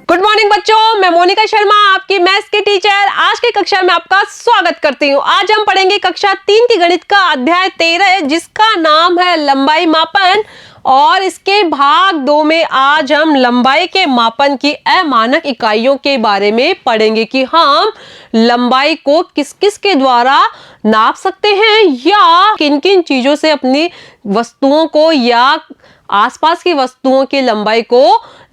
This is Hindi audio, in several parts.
गुड मॉर्निंग बच्चों, मैं मोनिका शर्मा आपकी मैथ्स की टीचर आज की कक्षा में आपका स्वागत करती हूँ। आज हम पढ़ेंगे कक्षा 3 की गणित का अध्याय 13 जिसका नाम है लंबाई मापन। और इसके भाग 2 में आज हम लंबाई के मापन की अमानक इकाइयों के बारे में पढ़ेंगे कि हम लंबाई को किस किस के द्वारा नाप सकते हैं या किन किन चीजों से अपनी वस्तुओं को या आसपास की वस्तुओं की लंबाई को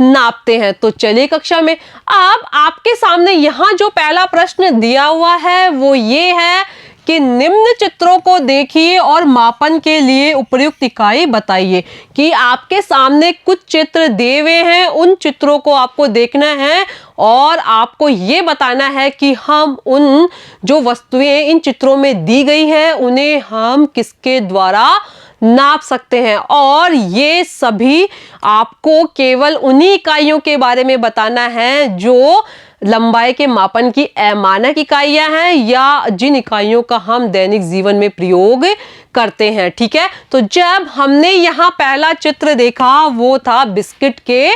नापते हैं। तो चलिए कक्षा में। अब आपके सामने यहाँ जो पहला प्रश्न दिया हुआ है वो ये है कि निम्न चित्रों को देखिए और मापन के लिए उपयुक्त इकाई बताइए। कि आपके सामने कुछ चित्र दिए हुए हैं, उन चित्रों को आपको देखना है और आपको ये बताना है कि हम उन जो वस्तुएं इन चित्रों में दी गई है उन्हें हम किसके द्वारा नाप सकते हैं। और ये सभी आपको केवल उन्हीं इकाइयों के बारे में बताना है जो लंबाई के मापन की अमानक इकाइयां हैं या जिन इकाइयों का हम दैनिक जीवन में प्रयोग करते हैं। ठीक है, तो जब हमने यहाँ पहला चित्र देखा वो था बिस्किट के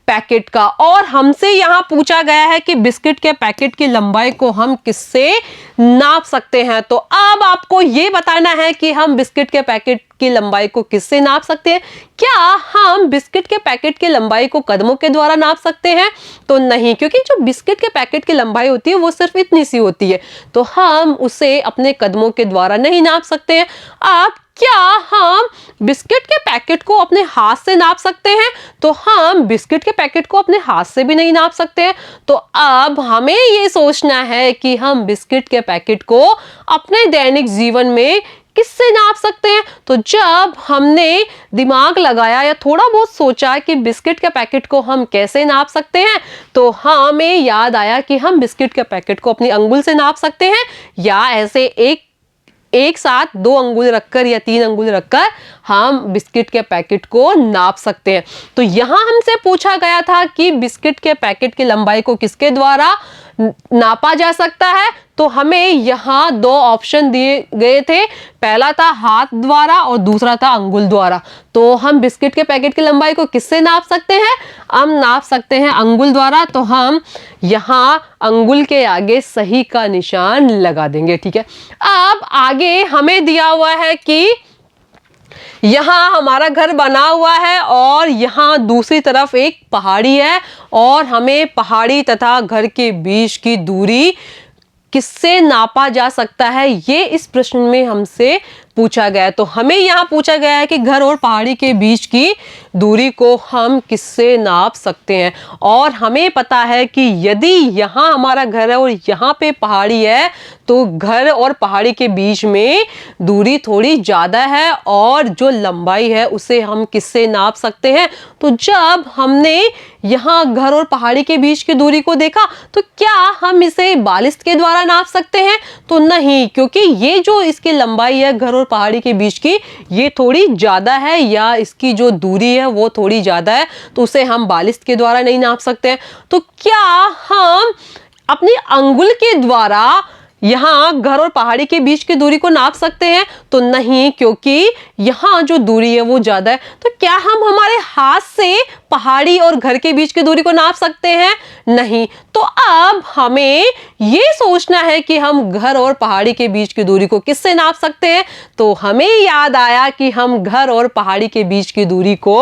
पैकेट का और हमसे यहाँ पूछा गया है कि बिस्किट के पैकेट की लंबाई को हम किससे नाप सकते हैं। तो अब आपको ये बताना है कि हम बिस्किट के पैकेट की लंबाई को किससे नाप सकते हैं। क्या हम बिस्किट के पैकेट की लंबाई को कदमों के द्वारा नाप सकते हैं? तो नहीं, क्योंकि जो बिस्किट के पैकेट की लंबाई होती है वो सिर्फ इतनी सी होती है, तो हम उसे अपने कदमों के द्वारा नहीं नाप सकते हैं। अब क्या हम बिस्किट के पैकेट को अपने हाथ से नाप सकते हैं? तो हम बिस्किट के पैकेट को अपने हाथ से भी नहीं नाप सकते हैं। तो अब हमें ये सोचना है कि हम बिस्किट के पैकेट को अपने दैनिक जीवन में किससे नाप सकते हैं। तो जब हमने दिमाग लगाया या थोड़ा बहुत सोचा कि बिस्किट के पैकेट को हम कैसे नाप सकते हैं, तो हमें याद आया कि हम बिस्किट के पैकेट को अपनी अंगुल से नाप सकते हैं या ऐसे एक साथ 2 अंगुल रखकर या 3 अंगुल रखकर हम बिस्किट के पैकेट को नाप सकते हैं। तो यहाँ हमसे पूछा गया था कि बिस्किट के पैकेट की लंबाई को किसके द्वारा नापा जा सकता है। तो हमें यहाँ 2 ऑप्शन दिए गए थे, पहला था हाथ द्वारा और दूसरा था अंगुल द्वारा। तो हम बिस्किट के पैकेट की लंबाई को किससे नाप सकते हैं? हम नाप सकते हैं अंगुल द्वारा। तो हम यहाँ अंगुल के आगे सही का निशान लगा देंगे। ठीक है, अब आगे हमें दिया हुआ है कि यहाँ हमारा घर बना हुआ है और यहाँ दूसरी तरफ एक पहाड़ी है और हमें पहाड़ी तथा घर के बीच की दूरी किससे नापा जा सकता है, ये इस प्रश्न में हमसे पूछा गया है। तो हमें यहाँ पूछा गया है कि घर और पहाड़ी के बीच की दूरी को हम किससे नाप सकते हैं। और हमें पता है कि यदि यहाँ हमारा घर है और यहाँ पे पहाड़ी है तो घर और पहाड़ी के बीच में दूरी थोड़ी ज़्यादा है और जो लंबाई है उसे हम किससे नाप सकते हैं। तो जब हमने यहाँ घर और पहाड़ी के बीच की दूरी को देखा तो क्या हम इसे बालिस्ट के द्वारा नाप सकते हैं? तो नहीं, क्योंकि ये जो इसकी लंबाई है घर और पहाड़ी के बीच की ये थोड़ी ज़्यादा है या इसकी जो दूरी है वो थोड़ी ज़्यादा है, तो उसे हम बालिस्ट के द्वारा नहीं नाप सकते हैं। तो क्या हम अपनी अंगुल के द्वारा यहाँ घर और पहाड़ी के बीच की दूरी को नाप सकते हैं? तो नहीं, क्योंकि यहाँ जो दूरी है वो ज़्यादा है। तो क्या हम हमारे हाथ से पहाड़ी और घर के बीच की दूरी को नाप सकते हैं? नहीं। तो अब हमें ये सोचना है कि हम घर और पहाड़ी के बीच की दूरी को किससे नाप सकते हैं। तो हमें याद आया कि हम घर और पहाड़ी के बीच की दूरी को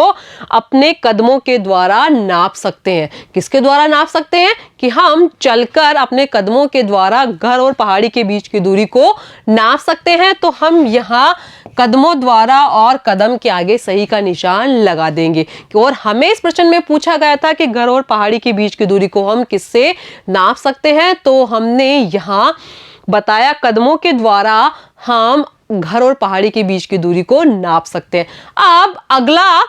अपने कदमों के द्वारा नाप सकते हैं। किसके द्वारा नाप सकते हैं? कि हम चलकर अपने कदमों के द्वारा घर और पहाड़ी के बीच की दूरी को नाप सकते हैं। तो हम यहाँ कदमों द्वारा और कदम के आगे सही का निशान लगा देंगे। और हमें इस प्रश्न में पूछा गया था कि घर और पहाड़ी के बीच की दूरी को हम किससे नाप सकते हैं, तो हमने यहाँ बताया कदमों के द्वारा हम घर और पहाड़ी के बीच की दूरी को नाप सकते हैं। अब अगला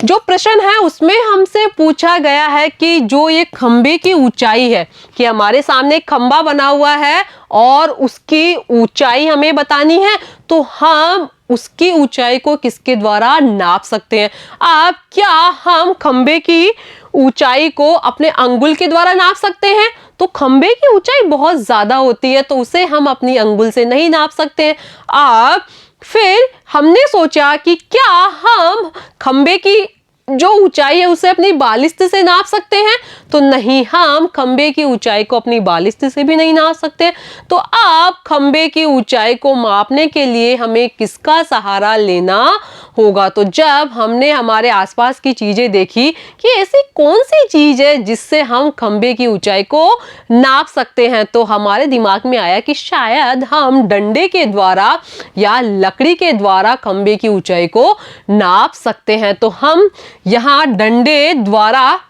जो प्रश्न है उसमें हमसे पूछा गया है कि जो ये खंबे की ऊंचाई है, कि हमारे सामने एक खंबा बना हुआ है और उसकी ऊंचाई हमें बतानी है, तो हम उसकी ऊंचाई को किसके द्वारा नाप सकते हैं। अब क्या हम खंबे की ऊंचाई को अपने अंगुल के द्वारा नाप सकते हैं? तो खंबे की ऊंचाई बहुत ज्यादा होती है तो उसे हम अपनी अंगुल से नहीं नाप सकते हैं। अब फिर हमने सोचा कि क्या हम खंबे की जो ऊंचाई है उसे अपनी बालिश्त से नाप सकते हैं? तो नहीं, हम खंबे की ऊंचाई को अपनी बालिश्त से भी नहीं नाप सकते। तो अब खंबे की ऊंचाई को मापने के लिए हमें किसका सहारा लेना होगा? तो जब हमने हमारे आसपास की चीजें देखी कि ऐसी कौन सी चीज है जिससे हम खंबे की ऊंचाई को नाप सकते हैं, तो हमारे दिमाग में आया कि शायद हम डंडे के द्वारा या लकड़ी के द्वारा खंबे की ऊंचाई को नाप सकते हैं। तो हम यहाँ डंडे द्वारा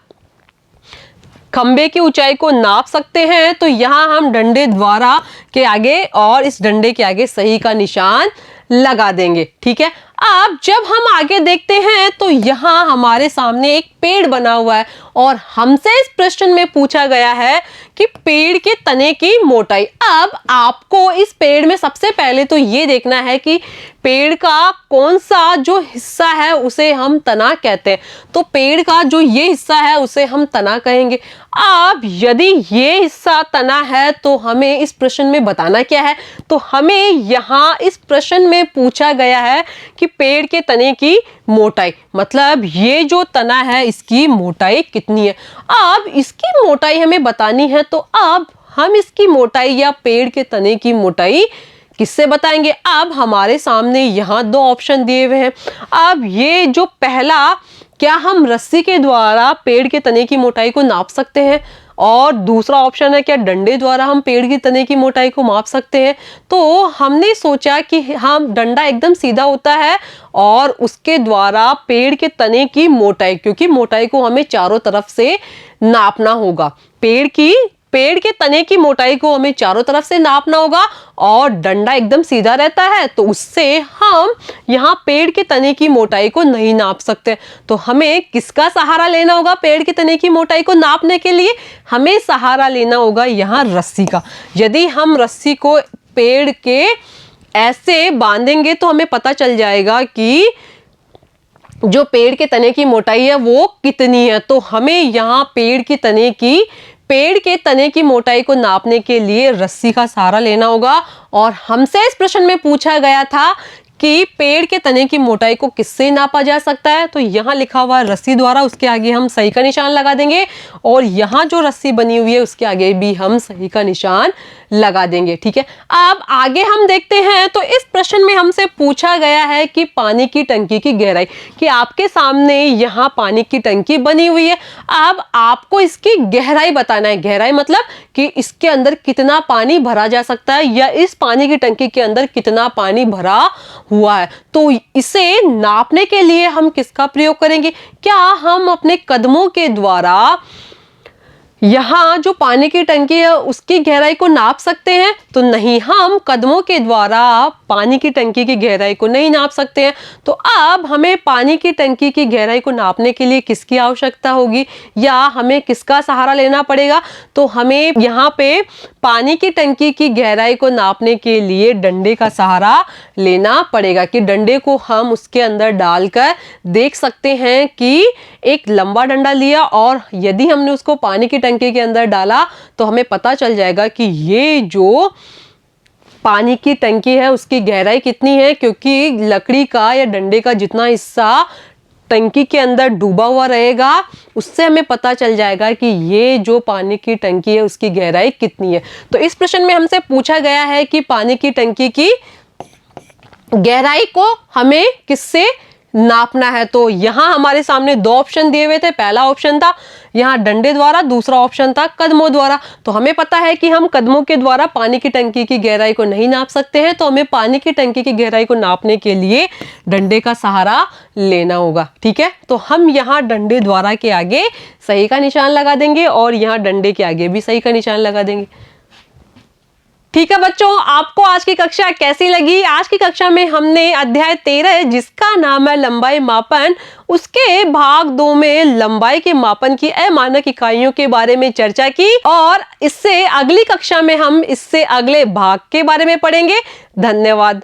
खंबे की ऊंचाई को नाप सकते हैं। तो यहाँ हम डंडे द्वारा के आगे और इस डंडे के आगे सही का निशान लगा देंगे। ठीक है, अब जब हम आगे देखते हैं तो यहाँ हमारे सामने एक पेड़ बना हुआ है और हमसे इस प्रश्न में पूछा गया है कि पेड़ के तने की मोटाई। अब आपको इस पेड़ में सबसे पहले तो ये देखना है कि पेड़ का कौन सा जो हिस्सा है उसे हम तना कहते हैं। तो पेड़ का जो ये हिस्सा है उसे हम तना कहेंगे। अब यदि ये हिस्सा तना है तो हमें इस प्रश्न में बताना क्या है? तो हमें यहाँ इस प्रश्न में पूछा गया है कि पेड़ के तने की मोटाई, मतलब ये जो तना है इसकी मोटाई कितनी है। अब इसकी मोटाई हमें बतानी है, तो अब हम इसकी मोटाई या पेड़ के तने की मोटाई किससे बताएंगे? अब हमारे सामने यहाँ दो ऑप्शन दिए हुए हैं। अब ये जो पहला, क्या हम रस्सी के द्वारा पेड़ के तने की मोटाई को नाप सकते हैं? और दूसरा ऑप्शन है, क्या डंडे द्वारा हम पेड़ की तने की मोटाई को माप सकते हैं? तो हमने सोचा कि हम डंडा एकदम सीधा होता है और उसके द्वारा पेड़ के तने की मोटाई, क्योंकि मोटाई को हमें चारों तरफ से नापना होगा, पेड़ के तने की मोटाई को हमें चारों तरफ से नापना होगा और डंडा एकदम सीधा रहता है तो उससे हम यहाँ पेड़ के तने की मोटाई को नहीं नाप सकते। तो हमें किसका सहारा लेना होगा पेड़ के तने की मोटाई को नापने के लिए? हमें सहारा लेना होगा यहाँ रस्सी का। यदि हम रस्सी को पेड़ के ऐसे बांधेंगे तो हमें पता चल जाएगा कि जो पेड़ के तने की मोटाई है वो कितनी है। तो हमें यहाँ पेड़ के तने की मोटाई को नापने के लिए रस्सी का सहारा लेना होगा। और हमसे इस प्रश्न में पूछा गया था कि पेड़ के तने की मोटाई को किससे नापा जा सकता है? तो यहाँ लिखा हुआ रस्सी द्वारा, उसके आगे हम सही का निशान लगा देंगे और यहाँ जो रस्सी बनी हुई है उसके आगे भी हम सही का निशान लगा देंगे। ठीक है, अब आगे हम देखते हैं। तो इस प्रश्न में हमसे पूछा गया है कि पानी की टंकी की गहराई, कि आपके सामने यहाँ पानी की टंकी बनी हुई है। अब आपको इसकी गहराई बताना है। गहराई मतलब कि इसके अंदर कितना पानी भरा जा सकता है या इस पानी की टंकी के अंदर कितना पानी भरा हुआ है। तो इसे नापने के लिए हम किसका प्रयोग करेंगे? क्या हम अपने कदमों के द्वारा यहाँ जो पानी की टंकी है उसकी गहराई को नाप सकते हैं? तो नहीं, हम कदमों के द्वारा पानी की टंकी की गहराई को नहीं नाप सकते हैं। तो अब हमें पानी की टंकी की गहराई को नापने के लिए किसकी आवश्यकता होगी या हमें किसका सहारा लेना पड़ेगा? तो हमें यहाँ पे पानी की टंकी की गहराई को नापने के लिए डंडे का सहारा लेना पड़ेगा, कि डंडे को हम उसके अंदर डालकर देख सकते हैं कि एक लंबा डंडा लिया और यदि हमने उसको पानी की टंकी के अंदर डाला तो हमें पता चल जाएगा कि ये जो पानी की टंकी है उसकी गहराई कितनी है, क्योंकि लकड़ी का या डंडे का जितना हिस्सा टंकी के अंदर डूबा हुआ रहेगा उससे हमें पता चल जाएगा कि ये जो पानी की टंकी है उसकी गहराई कितनी है। तो इस प्रश्न में हमसे पूछा गया है कि पानी की टंकी की गहराई को हमें किससे नापना है। तो यहाँ हमारे सामने दो ऑप्शन दिए हुए थे। पहला ऑप्शन था यहाँ डंडे द्वारा, दूसरा ऑप्शन था कदमों द्वारा। तो हमें पता है कि हम कदमों के द्वारा पानी की टंकी की गहराई को नहीं नाप सकते हैं, तो हमें पानी की टंकी की गहराई को नापने के लिए डंडे का सहारा लेना होगा। ठीक है, तो हम यहाँ डंडे द्वारा के आगे सही का निशान लगा देंगे और यहाँ डंडे के आगे भी सही का निशान लगा देंगे। ठीक है बच्चों, आपको आज की कक्षा कैसी लगी? आज की कक्षा में हमने अध्याय 13 जिसका नाम है लंबाई मापन, उसके भाग 2 में लंबाई के मापन की अमानक इकाइयों के बारे में चर्चा की और इससे अगली कक्षा में हम इससे अगले भाग के बारे में पढ़ेंगे। धन्यवाद।